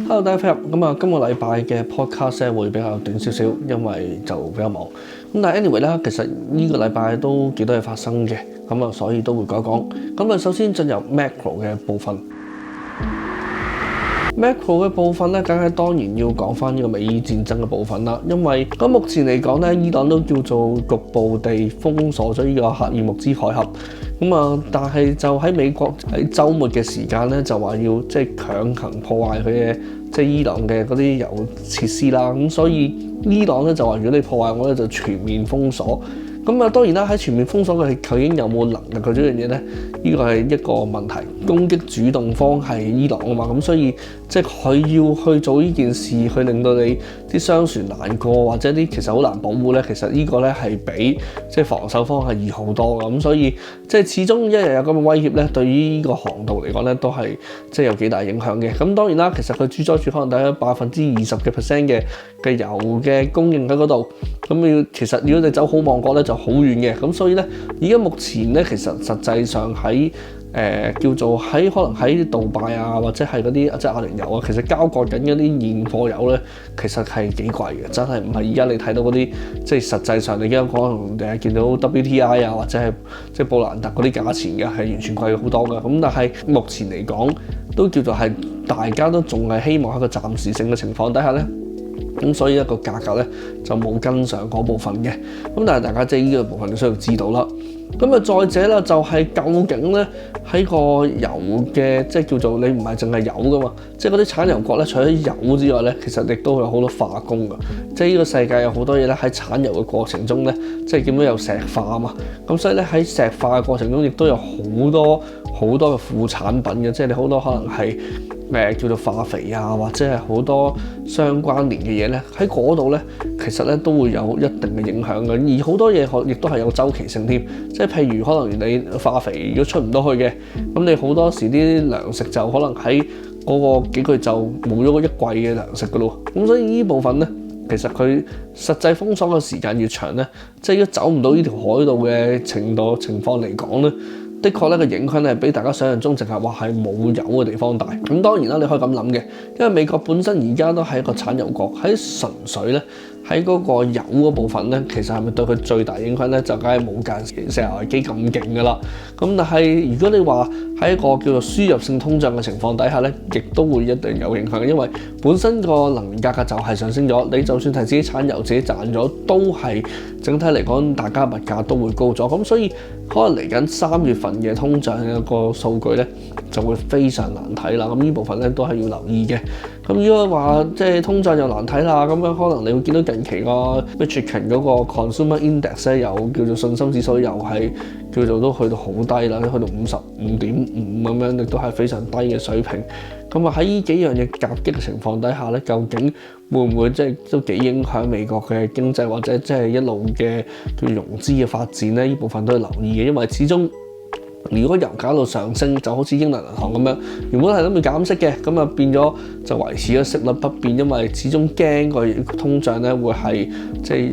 Hello，大家好。今個禮拜嘅 podcast 會比較短少少，因為就比較忙。但係 anyway 啦，其實呢個禮拜都幾多嘢發生嘅，所以都會講一講。首先進入 macro 嘅部分。macro 嘅部分咧，梗係當然要講翻呢個美伊戰爭嘅部分啦。因為目前嚟講咧，伊朗都叫做局部地封鎖咗呢個赫爾木茲海峽。但係就喺美國喺週末嘅時間咧，就話要強行破壞佢嘅伊朗嘅嗰啲油設施啦。所以伊朗咧就話，如果你破壞我咧，就全面封鎖。當然啦，喺全面封鎖佢究竟有冇能力去做呢樣嘢咧？呢個係一個問題。攻擊主動方係伊朗啊嘛，所以佢要去做呢件事，去令到你啲商船難過，或者啲其實好難保護咧。其實呢個咧係比防守方係易好多㗎。所以始終一日有咁嘅威脅咧，對於呢個航道嚟講咧，都係有幾大影響嘅。當然啦，其實佢主宰住可能大概20%嘅油嘅供應喺嗰度。其實如果你走好望角咧，就好遠嘅。所以咧，而家目前咧，其實實際上喺叫做喺可能喺杜拜啊，或者係嗰啲阿聯酋啊，其實交割緊嗰啲現貨油咧，其實係幾貴嘅，真係唔係而家你睇到嗰啲實際上你而家可能見到 WTI 啊，或者係布蘭特嗰啲價錢嘅係完全貴好多嘅。但係目前嚟講都叫做係大家都仲係希望喺個暫時性嘅情況底下咧。所以一個價格咧就冇跟上嗰部分嘅。但係大家呢個部分你需要知道啦。再者啦，就係究竟咧喺個油嘅叫做你唔係淨係油噶嘛，嗰啲產油國咧，除咗油之外咧，其實亦都有好多化工噶。呢個世界有好多嘢咧喺產油嘅過程中咧，見到有石化啊嘛。所以咧喺石化嘅過程中，亦都有好多嘅副產品嘅，你好多可能係叫做化肥啊，或者係好多相關聯嘅嘢咧，喺嗰度咧，其實咧都會有一定嘅影響嘅。而好多嘢亦都係有周期性添，譬如可能你化肥如果出唔到去嘅，你好多時啲糧食就可能喺嗰個幾個月就冇咗嗰一季嘅糧食噶咯。所以呢部分咧，其實佢實際封鎖嘅時間越長咧，如果走唔到呢條海道嘅情況嚟講咧，的確咧個影響咧係比大家想象中淨係話係冇油嘅地方大。當然啦，你可以咁諗嘅，因為美國本身而家都係一個產油國，喺純粹咧喺嗰個油嗰部分咧，其實係咪對佢最大影響咧？就梗係冇間石油危機咁勁噶啦。但係如果你話喺一個叫做輸入性通脹嘅情況底下咧，亦都會一定有影響嘅，因為本身個能源價格就係上升咗，你就算係自己產油自己賺咗，都係整體嚟講大家物價都會高咗。所以可能嚟緊3月份嘅通脹嘅個數據咧就會非常難睇啦。呢部分咧都係要留意嘅。如果話通脹又難睇啦，可能你會見到近期個 Michigan 嗰個 Consumer Index 咧，又叫做信心指數又係叫做都去到好低啦，去到55.5咁樣，亦都係非常低嘅水平。喺呢幾樣嘢夾擊嘅情況底下咧，究竟會唔會都幾影響美國嘅經濟，或者一路嘅叫融資嘅發展咧？呢部分都要留意嘅，因為始終如果油價一路上升，就好似英倫銀行咁樣，原本係諗住減息嘅，變咗就維持咗息率不變，因為始終驚個通脹咧會係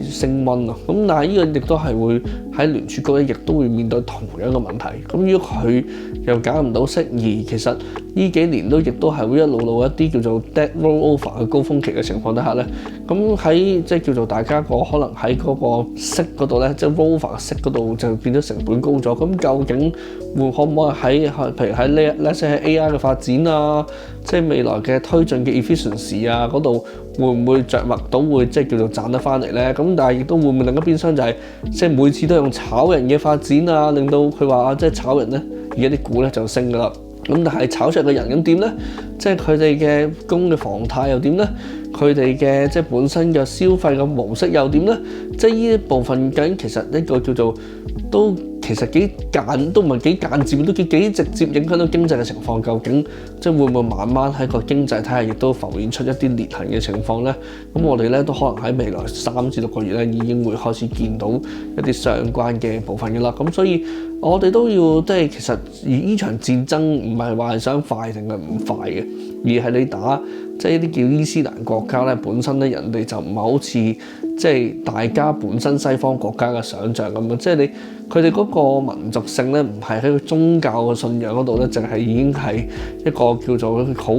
升溫啊。但係呢個亦都係會喺聯儲局咧，亦都會面對同樣嘅問題。如果佢又減唔到息，而其實呢幾年亦都係會一路一啲叫做 debt rollover 嘅高峰期嘅情況底下咧，喺叫做大家可能喺嗰個息嗰度咧，rollover 嘅息嗰度就變咗成本高咗。究竟可唔可以譬如喺 AI 嘅發展啊，未來嘅推進嘅 efficiency 啊嗰度，會唔會着墨到會叫做賺得翻嚟咧？但係亦都會唔會另一邊廂就係每次都用炒人嘅發展啊，令到佢話炒人咧，而家啲股咧就升噶啦。但係炒出嚟嘅人咁點咧？佢哋嘅供嘅房貸又點咧？佢哋嘅本身嘅消費嘅模式又點咧？呢一部分究竟其實一個叫做都其實都唔係幾間接，都幾直接影響到經濟嘅情況。究竟會唔會慢慢喺個經濟體系亦都浮現出一啲裂痕嘅情況咧？我哋咧都可能喺未來3至6個月咧已經會開始見到一啲相關嘅部分嘅啦。所以我哋都要其實呢場戰爭唔係話係想快定係唔快嘅，而係你打一啲叫伊斯蘭國家咧，本身咧人哋就唔係好似大家本身西方國家嘅想像咁樣，佢哋嗰個民族性咧，唔係喺個宗教嘅信仰嗰度咧，淨係已經係一個叫做好，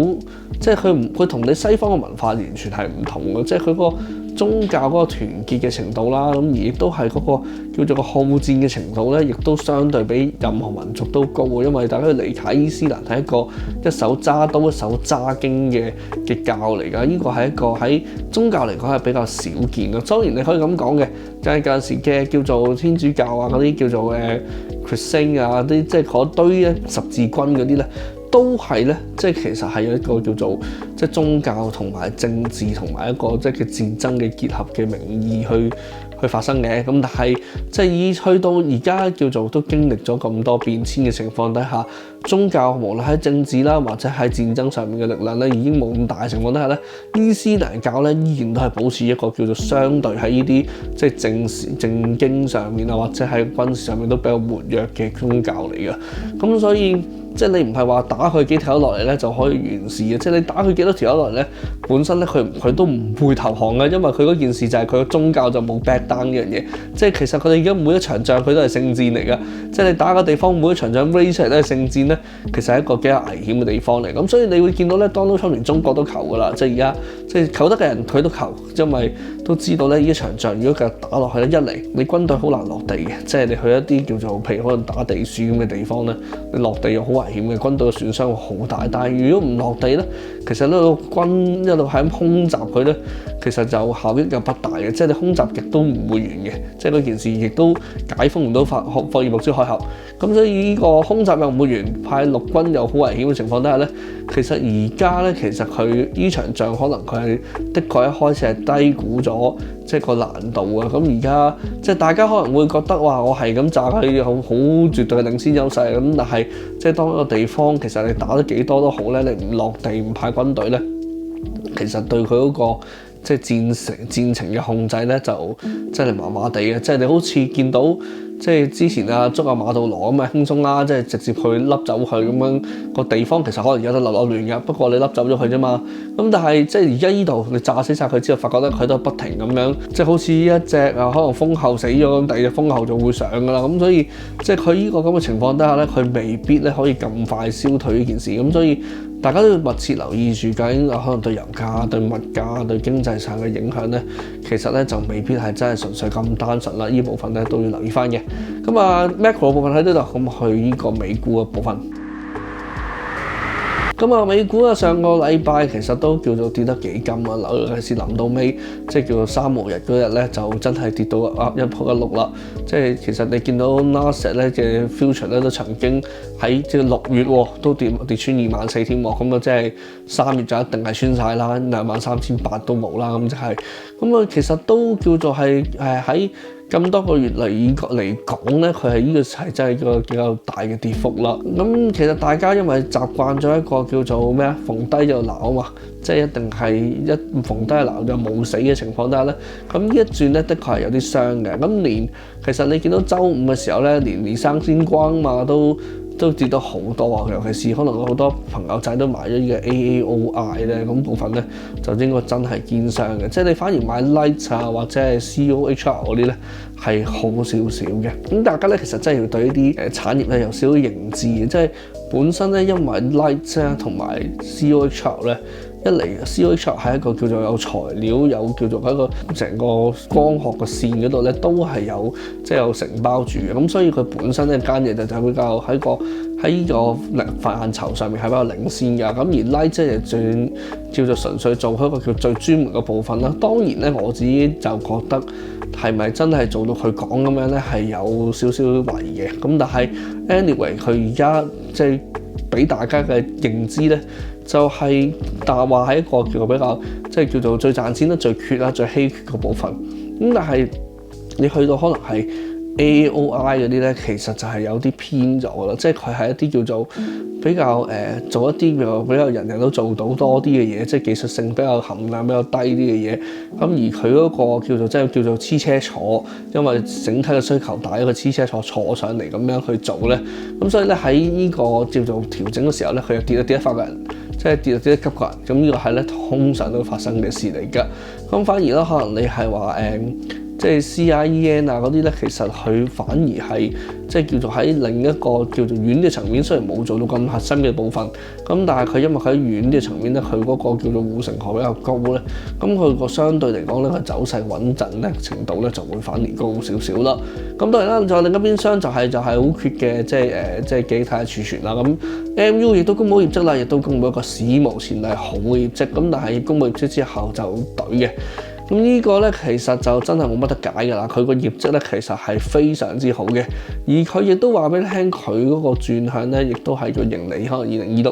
即係佢同你西方嘅文化完全係唔同嘅，即係佢個宗教嗰個團結嘅程度啦，咁而亦都係嗰個叫做個好戰嘅程度咧，亦都相對比任何民族都高嘅，因為大家要理解伊斯蘭係一個一手揸刀一手揸經嘅教嚟㗎，呢個係一個喺宗教嚟講係比較少見嘅。當然你可以咁講嘅，就係嗰陣時嘅叫做天主教啊，嗰啲叫做Christian 啊，啲即係嗰堆咧十字軍嗰啲咧。都係咧，即係其實係一個叫做即係宗教同埋政治同埋一個即係嘅戰爭嘅結合嘅名義去發生嘅。咁但係即係以去到而家叫做都經歷咗咁多變遷嘅情況底下，宗教無論喺政治啦或者喺戰爭上面嘅力量咧已經冇咁大嘅情況底下咧，伊斯蘭教咧依然都係保持一個叫做相對喺呢啲即係政經上面啊或者喺軍事上面都比較活躍嘅宗教嚟嘅。咁所以即係你唔係話打佢幾條友落嚟咧就可以完事嘅，即係你打佢幾多條友落嚟咧，本身咧佢都唔會投降嘅，因為佢嗰件事就係佢個宗教就冇 back down 呢樣嘢。即係其實佢哋而家每一場仗佢都係聖戰嚟㗎，即係你打個地方每一場仗 raise 出嚟都係聖戰咧，其實係一個比較危險嘅地方嚟。咁所以你會見到咧 Donald Trump 連中國都求㗎啦，即係而家即係求得嘅人佢都求，因為都知道咧呢一場仗如果繼續打落去咧，一嚟你軍隊好難落地嘅，即係你去一啲叫做譬如可能打地鼠咁嘅地方咧，你落地又好危險嘅，軍隊嘅損傷會好大。但係如果唔落地咧，其實呢個軍一路喺咁空襲佢咧，其實就效益又不大嘅，即係你空襲極都唔會完嘅，即係嗰件事亦都解封唔到霍爾木茲海峽。咁所以呢個空襲又唔會完，派陸軍又好危險嘅情況底下咧，其實而家咧其實佢呢場仗可能佢係的確一開始係低估咗即係個難度啊。咁而家即係大家可能會覺得哇，我係咁炸佢好絕對嘅領先優勢咁，但係即係當一個地方其實你打得幾多都好咧，你唔落地唔派軍隊咧，其實對佢嗰個即係戰情嘅控制咧就真係麻麻地嘅。即係你好似見到即係之前捉阿馬杜羅咁啊輕鬆啦，即係直接去笠走佢咁樣個地方，其實可能有得流亂㗎，不過你笠走咗佢啫嘛。咁但係即係而家呢度你炸死晒佢之後，發覺咧佢都不停咁樣，即係好似一隻啊可能蜂后死咗咁，第二隻蜂后就會上㗎啦。咁所以即係佢呢個咁嘅情況底下咧，佢未必咧可以咁快消退呢件事。咁所以大家都要密切留意住，究竟可能對油價、對物價、對經濟上嘅影響咧，其實咧就未必係真係純粹咁單純啦。呢部分咧都要留意翻嘅。咁啊 macro 部分喺呢度，咁去呢個美股嘅部分。咁啊，美股啊上個禮拜其實都叫做跌得幾金啊，尤其是臨到尾，即係叫做3號日嗰日咧，就真係跌到一仆一碌啦。即係其實你見到 Nasdaq 咧嘅 future 咧都曾經喺即係6月都跌穿24,000添喎，咁啊即係3月就一定係穿晒啦，23,800都冇啦，咁就係咁啊，其實都叫做係喺咁多個月嚟講咧，佢係呢個係真係一個比較大嘅跌幅啦。咁其實大家因為習慣咗一個叫做咩啊，逢低就鬧啊嘛，即係一定係一逢低就鬧就冇死嘅情況底下咧，咁呢一轉咧的確係有啲傷嘅。咁其實你見到週5嘅時候咧，連生鮮光嘛都跌得好多啊！尤其是可能好多朋友仔都買咗呢個 AAOI 咧，咁部分咧就應該真係堅傷嘅。即係你反而買 Light 啊或者係 COHR 嗰啲咧係好少少嘅。咁大家咧其實真係要對呢啲產業咧有少少認知嘅，即係本身咧因為 Light 啊同埋 COHR 咧。一嚟 COHR 係一個叫做有材料有叫做一個成個光學嘅線嗰度咧，都係有即係有承包住嘅，咁所以佢本身呢間嘢就比較喺呢個範疇上面係比較領先㗎。咁而 Light 即係叫做純粹做一個叫最專門嘅部分啦。當然咧，我自己就覺得係咪真係做到佢講咁樣咧，係有少少懷疑嘅。咁但係 anyway 佢而家即係俾大家嘅認知咧。就係，但係話係一個叫做比較，即係叫做最賺錢啦、最缺啦、最稀缺嘅部分。咁但係你去到可能係 AAOI 嗰啲咧，其實就係有啲偏咗啦，即係佢係一啲叫做比較做一啲比較人人都做到多啲嘅嘢，即係技術性比較含量比較低啲嘅嘢。咁而佢嗰個叫做即係叫做黐車坐，因為整體嘅需求大，一個黐車坐上嚟咁樣去做咧。咁所以咧喺呢個叫做調整嘅時候咧，佢又跌得快過人。即係跌得急過人，咁呢個係咧通常都發生嘅事嚟㗎。咁反而咧，可能你係話即係 CIEN 啊嗰啲咧，其實佢反而係即係叫做喺另一個叫做軟嘅層面，雖然冇做到咁核心嘅部分，咁但係佢因為佢喺軟嘅層面咧，佢嗰個叫做護城河比較高咧，咁佢個相對嚟講咧，佢走勢穩陣咧程度咧就會反而高少少啦。咁當然啦，再另一邊廂就係好缺嘅即係記憶體儲存啦。咁 MU 亦都公布業績啦，亦都公布一個史無前例好嘅業績。咁但係公布業績之後就懟嘅。咁呢個咧其實就真係冇乜得解㗎啦。佢個業績咧其實係非常之好嘅，而佢亦都話俾你聽，佢嗰個轉向咧，亦都係個盈利可能2026、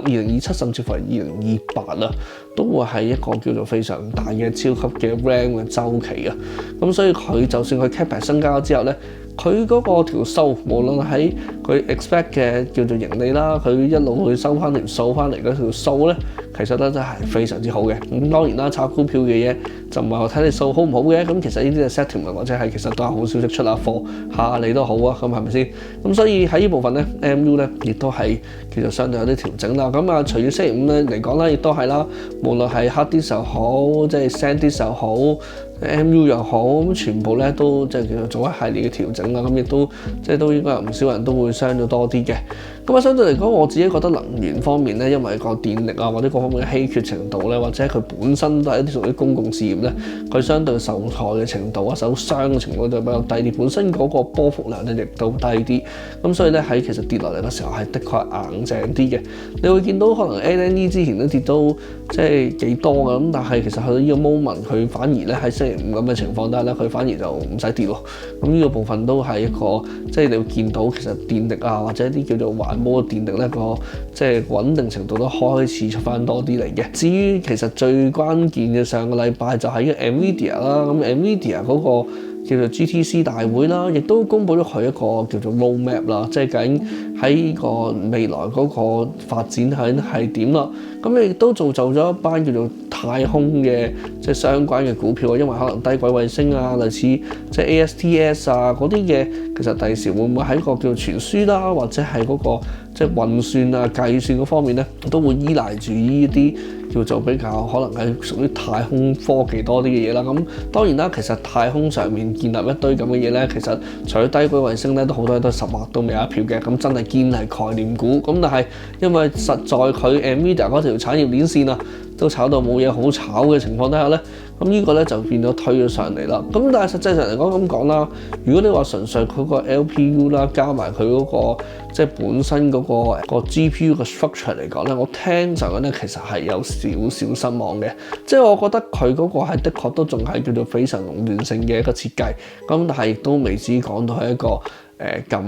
2027甚至乎係2028啦，都會係一個叫做非常大嘅超級嘅 RAM 嘅週期啊。咁所以佢就算佢 CapEx 增加咗之後咧，佢嗰個條數，無論喺佢 expect 嘅叫做盈利啦，佢一路去收翻條數翻嚟嗰條數咧，其實咧真係非常之好嘅。咁當然啦，炒股票嘅嘢就唔係話睇你數好唔好嘅，咁其實呢啲嘅 settlement 或者係其實都係好消息出下貨下你都好啊，咁係咪先？咁所以喺呢部分咧 ，MU 咧亦都係其實相對有啲調整啦。咁啊，隨住星期五咧嚟講啦，亦都係啦，無論係 hard disk 又好，即係 SanDisk 又好。MU 又好，咁全部咧都即係叫做做一系列嘅調整啦，咁亦都即係都應該有唔少人都會傷咗多啲嘅。咁啊，相對嚟講，我自己覺得能源方面咧，因為個電力啊或者各方面嘅稀缺程度咧，或者佢本身都係一啲屬於公共事業咧，佢相對受害嘅程度啊、受傷嘅程度就比較低啲，本身嗰個波幅量咧亦都低啲。咁所以咧喺其實跌落嚟嘅時候係的確係硬淨啲嘅。你會見到可能 NNE 之前都跌到即係幾多嘅，咁但係其實去到呢個 moment 佢反而咧喺星期五咁嘅情況底下咧，佢反而就唔使跌喎。咁呢個部分都係一個即係你會見到其實電力啊或者一啲叫做環保嘅電力咧個即係穩定程度都開始出翻多啲嚟嘅。至於其實最關鍵嘅上個禮拜就係呢個 NVIDIA 啦，咁 NVIDIA 嗰個叫做 GTC 大會啦，亦都公布咗佢一個叫做 roadmap 啦，即係究竟喺呢個未來嗰個發展係點啦。咁亦都造就咗一班叫做太空嘅即係相關嘅股票，因為可能低軌衛星啊，類似即係 ASTS 啊嗰啲嘅，其實第時會唔會喺個叫做傳輸啦，或者係嗰個即係運算啊、計算嗰方面咧，都會依賴住呢啲叫做比較可能係屬於太空科技多啲嘅嘢啦。咁當然啦，其實太空上面建立一堆咁嘅嘢咧，其實除咗低軌衛星咧，都好多嘢都實話都未有一票嘅。咁真係堅係概念股。咁但係因為實在佢 NVIDIA 嗰條產業鏈線啊，都炒到冇嘢好炒嘅情況底下咧，咁呢個咧就變咗推咗上嚟啦。咁但係實際上嚟講咁講啦，如果你話純粹佢個 LPU 啦，加埋佢嗰個即係本身嗰個 GPU 嘅 structure 嚟講咧，我聽上講咧其實係有少少失望嘅。即係我覺得佢嗰個係的確都仲係叫做非常壟斷性嘅一個設計，咁但係亦都未至於講到係一個咁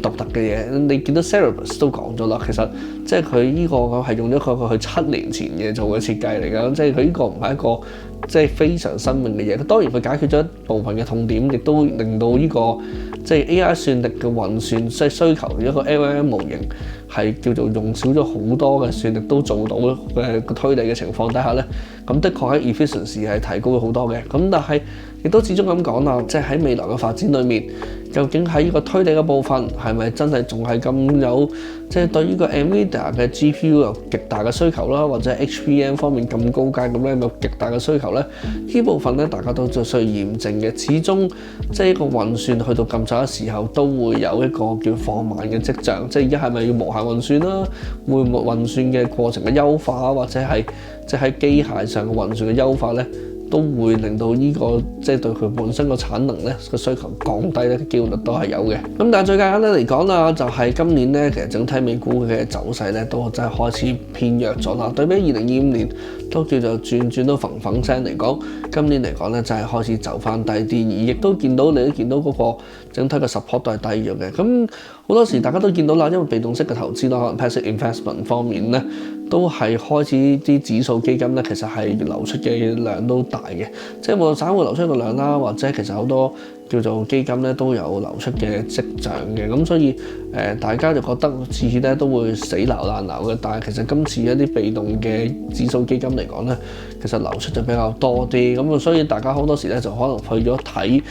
獨特嘅嘢。你見到 Cerebras 都講咗啦，其實即係佢呢個係用咗佢7年前嘅做嘅設計嚟㗎，即係佢呢個唔係一個即係非常新穎嘅嘢。當然佢解決咗一部分嘅痛點，亦都令到呢個即係 AI 算力嘅運算即係需求一個 LLM 模型係叫做用少咗好多嘅算力都做到嘅推理嘅情況底下咧，咁的確喺 efficiency 係提高咗好多嘅。咁但係亦都始終咁講啦，即係喺未來嘅發展裏面，究竟喺呢個推理嘅部分係咪真係仲係咁有即係對呢個 NVIDIA 嘅 GPU 有極大嘅需求啦，或者 HBM 方面咁高階咁樣有極大嘅需求咧？呢部分咧大家都需要驗證嘅。始終即係一個運算去到咁差嘅時候，都會有一個叫放慢嘅跡象。即係而家係咪要無限運算啦？會唔會運算嘅過程嘅優化，或者係即係喺機械上嘅運算嘅優化咧？都會令到呢個即係對佢本身個產能咧個需求降低咧，機會率都係有嘅。咁但係最簡單嚟講啦，就係今年咧其實整體美股嘅走勢咧都真係開始偏弱咗啦。對比2025年都叫做轉到嘭聲嚟講，今年嚟講咧真係開始走翻低啲，而亦都見到你都見到嗰個整體嘅 support 都係低咗嘅。咁好多時大家都見到啦，因為被動式嘅投資啦，可能 passive investment 方面咧都係開始啲指數基金咧，其實係流出嘅量都大嘅，即係無論散戶流出嘅量啦，或者其實好多叫做基金咧都有流出嘅跡象嘅。咁所以大家就覺得次次咧都會死鬧爛鬧嘅，但係其實今次一啲被動嘅指數基金嚟講咧，其實流出就比較多啲，咁所以大家好多時咧就可能去咗睇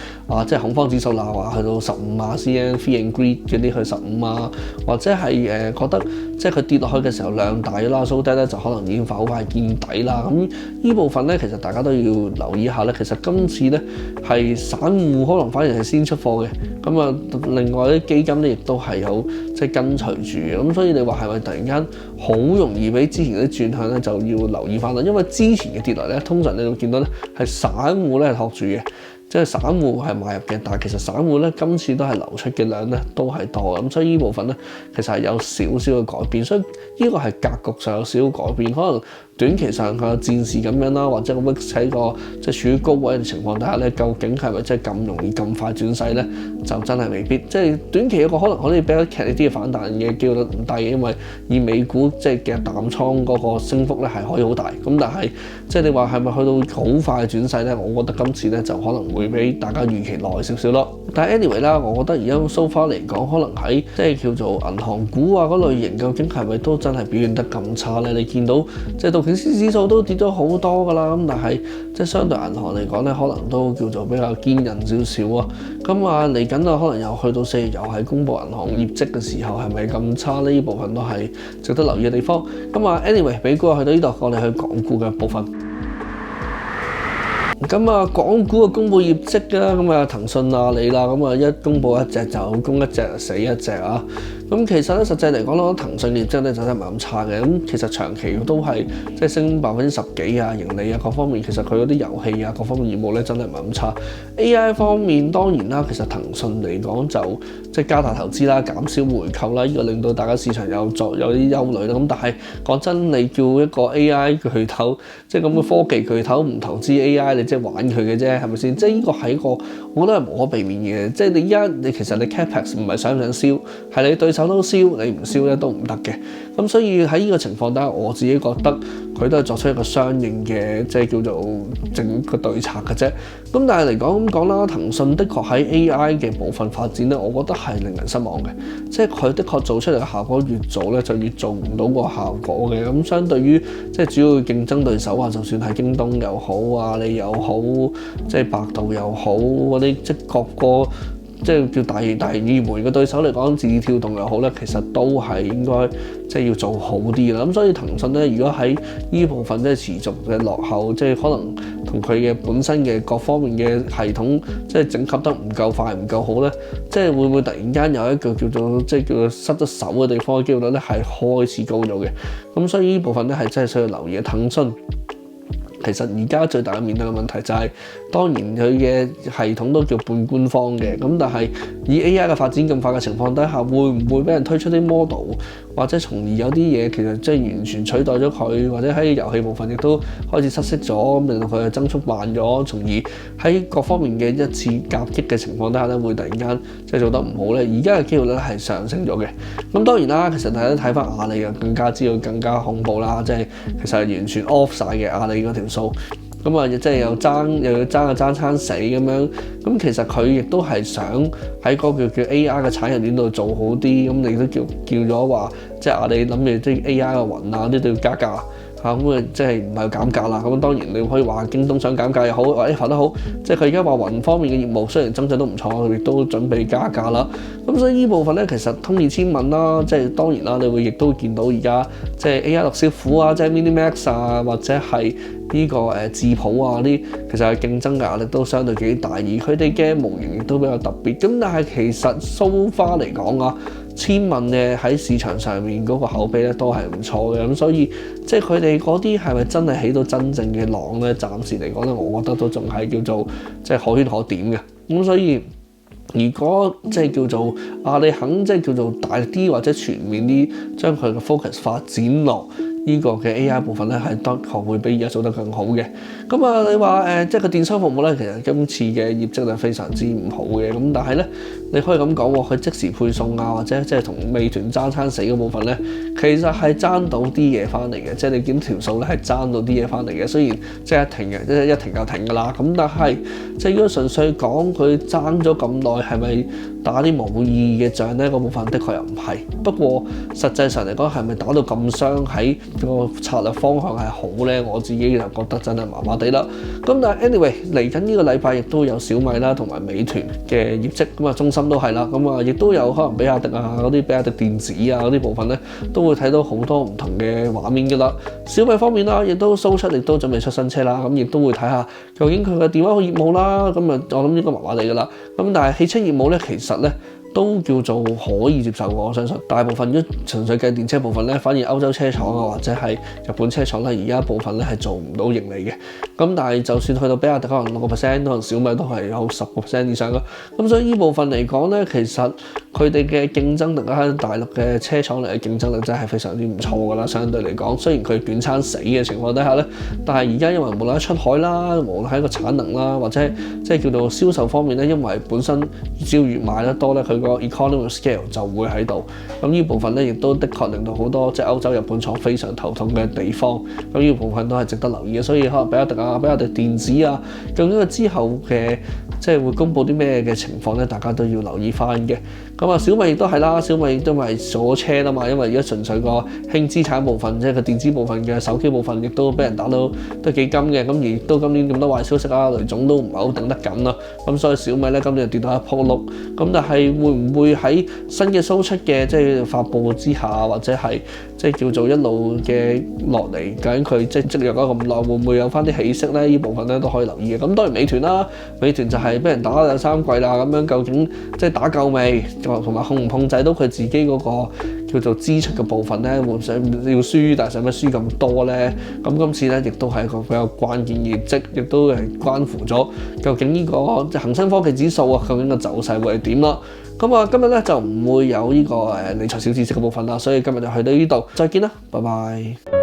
即係恐慌指數啦，話去到15啊 ，CN Fear and Greed 嗰啲去15啊，或者係覺得即係佢跌落去嘅時候量大啦，so that 咧就可能已經好快見底啦。咁呢部分咧其實大家都要留意一下咧，其實今次咧係散戶可能反而係先出貨嘅，咁啊另外啲基金咧亦都係有即係跟隨住嘅，咁所以你話係咪突然間好容易俾之前啲轉向咧，就要留意翻啦，因為之前嘅跌落咧，通常你會見到咧係散戶咧係托住嘅。即係散戶係買入嘅，但係其實散戶咧今次都係流出嘅量咧都係多，咁所以呢部分咧其實係有少少嘅改變，所以呢個係格局上有少少改變，可能短期上佢戰士咁樣啦，或者個 VIX 喺個即係處於高位嘅情況底下咧，究竟係咪真係咁容易咁快轉勢咧？就真係未必，即係短期有個可能可以比較劇烈啲嘅反彈嘅機會率唔低嘅，因為以美股即係嘅淡倉嗰個升幅咧係可以好大，咁但係即係你話係咪去到好快嘅轉勢咧？我覺得今次咧就可能會比大家預期耐少少咯。但係 anyway 啦，我覺得而家 so far 嚟講，可能喺即係叫做銀行股啊嗰類型，究竟係咪都真係表現得咁差咧？你見到即係道瓊斯指數都跌咗好多㗎啦，咁但係即係相對銀行嚟講咧，可能都叫做比較堅韌少少啊。咁啊嚟緊啊，可能又去到4月又係公布銀行業績嘅時候，係咪咁差呢？呢部分都係值得留意嘅地方。咁啊 anyway， 美股去到呢度，我哋去港股嘅部分。咁啊，港股嘅公布業績啦，咁啊騰訊阿里啦，咁啊一公布一隻就攻一隻死一隻啊！咁其實咧實際嚟講咧，騰訊業績咧就真係唔係咁差嘅。咁其實長期都係即係升10%幾啊，盈利啊各方面，其實佢嗰啲遊戲啊各方面業務咧真係唔係咁差。AI 方面當然啦，其實騰訊嚟講就即係加大投資啦，減少回購啦，呢個令到大家市場有啲憂慮啦。咁但係講真，你叫一個 AI 巨頭，即係咁嘅科技巨頭唔投資 AI，你即係玩佢嘅啫，係咪先？即係呢個係一個我覺得係無可避免嘅。即係你其實你 capex 唔係想唔想燒，係你對手都燒，你唔燒咧都唔得嘅。咁所以喺呢個情況底下，我自己覺得佢都係作出一個相應嘅即係叫做整個對策嘅啫。咁但係嚟講咁講啦，騰訊的確喺 AI 嘅部分發展咧，我覺得係令人失望嘅。即係佢的確做出嚟嘅效果越早咧，就越做唔到個效果嘅。咁相對於即係主要競爭對手啊，就算係京東又好，阿里又好，即係百度又好，嗰啲即係各個即係叫大熱門嘅對手嚟講，字節跳動又好咧，其實都係應該即係要做好啲啦。咁所以騰訊咧，如果喺呢部分即係持續嘅落後，即係可能同佢嘅本身嘅各方面嘅系統即係整合得唔夠快、唔夠好咧，即係會唔會突然間有一個叫做即係叫做失咗手嘅地方嘅機會率咧係開始高咗嘅。咁所以呢部分咧係真係需要留意嘅。騰訊其實而家最大嘅面對嘅問題就係，當然佢嘅系統都叫半官方嘅，咁但係以 AI 嘅發展咁快嘅情況底下，會唔會俾人推出啲 model，或者從而有啲嘢其實即係完全取代咗佢，或者喺遊戲部分亦都開始失色咗，咁令到佢嘅增速慢咗，從而喺各方面嘅一次夾擊嘅情況底下咧，會突然間即係做得唔好咧。而家嘅機會率係上升咗嘅。咁當然啦，其實大家睇翻阿里啊，更加知道更加恐怖啦，即係其實係完全 off 晒嘅阿里嗰條數。咁啊，即係又要爭餐死咁樣。咁其實佢亦都係想喺嗰個叫 AI 嘅產業鏈度做好啲。咁你都叫咗話，即係阿里諗住即係 AI 嘅雲啊，呢都要加價嚇。咁啊，即係唔係減價啦？咁當然你可以話京東想減價又好，或者發得好，即係佢而家話雲方面嘅業務雖然增長都唔錯，佢亦都準備加價啦。咁所以呢部分咧，其實通義千問啦，即係當然啦，你會亦都見到而家即係 AI 6小虎啊，即係 Minimax 啊，或者係呢個智譜啊啲，其實係競爭嘅壓力都相對幾大，而佢哋嘅模型亦都比較特別。咁但係其實 so far 嚟講啊，千問嘅喺市場上面嗰個口碑咧都係唔錯嘅。咁所以即係佢哋嗰啲係咪真係起到真正嘅浪咧？暫時嚟講咧，我覺得都仲係叫做即係可圈可點嘅。咁所以如果即係叫做你肯即係叫做大力啲或者全面啲將佢嘅 focus 發展落呢個嘅 AI 部分咧，係的確會比而家做得更好嘅。咁啊，你話即係個電商服務咧，其實今次嘅業績係非常之唔好嘅。咁但係咧，你可以咁講喎，佢即時配送啊，或者即係同美團爭餐死嘅部分咧，其實係爭到啲嘢翻嚟嘅。即係你見條數咧係爭到啲嘢翻嚟嘅。雖然即係一停就停㗎啦。咁但係即係如果純粹講佢爭咗咁耐，係咪打啲無意義嘅仗呢，嗰部分的確又唔係。不過實際上嚟講，係咪打到咁傷，喺個策略方向係好呢？我自己就覺得真係麻麻地啦。咁但係 anyway 嚟緊呢個禮拜亦都有小米啦同埋美團嘅業績，咁啊中芯都係啦，咁啊亦都有可能比亞迪啊嗰啲比亞迪電子啊嗰啲部分呢，都會睇到好多唔同嘅畫面㗎啦。小米方面啦，亦都show出，亦都準備出新車啦，咁亦都會睇下究竟佢嘅電話業務啦，咁啊我諗應該麻麻地㗎啦。咁但係汽車業務呢，其實呢都叫做可以接受嘅，我相信大部分如果純粹計電車部分咧，反而歐洲車廠啊或者係日本車廠咧，而家部分咧係做唔到盈利嘅。咁但係就算去到比亞迪可能6%，可能小米都係有10%以上咯。咁所以呢部分嚟講咧，其實佢哋嘅競爭力喺大陸嘅車廠嚟嘅競爭力真係非常之唔錯㗎啦。相對嚟講，雖然佢捲餐死嘅情況底下咧，但係而家因為無論喺出海啦，無論喺個產能啦，或者即係叫做銷售方面咧，因為本身只要越賣得多咧，佢個 economy scale 就會喺度，咁呢部分咧亦都的確令到好多即係歐洲、日本廠非常頭痛嘅地方，咁呢部分都係值得留意嘅。所以可能比亞迪啊、比亞迪電子啊，究竟佢之後嘅即係會公佈啲咩嘅情況咧，大家都要留意翻嘅。咁啊，小米亦都係啦，小米都係鎖車啦嘛，因為而家純粹個輕資產部分，即係個電子部分嘅手機部分，亦都俾人打到都幾金嘅。咁而都今年咁多壞消息啊，雷總都唔係好頂得緊啦。咁所以小米咧今年就跌到一仆碌。咁但係會唔會喺新嘅show出嘅即係發布之下，或者係即係叫做一路嘅落嚟，究竟佢即係積弱咗咁耐，會唔會有翻啲起色咧？呢部分咧都可以留意嘅。咁當然美團啦，美團就係俾人打咗有3季啦，咁樣究竟即係打夠未？同埋控唔控制到佢自己嗰個叫做支出嘅部分咧？會唔想要輸，但係使乜輸咁多咧？咁今次咧亦都係一個比較關鍵業績，亦都係關乎咗究竟呢個恆生科技指數啊，究竟個走勢會係點啦？咁啊，今日咧就唔會有呢個理財小知識嘅部分啦，所以今日就去到呢度，再見啦，拜拜。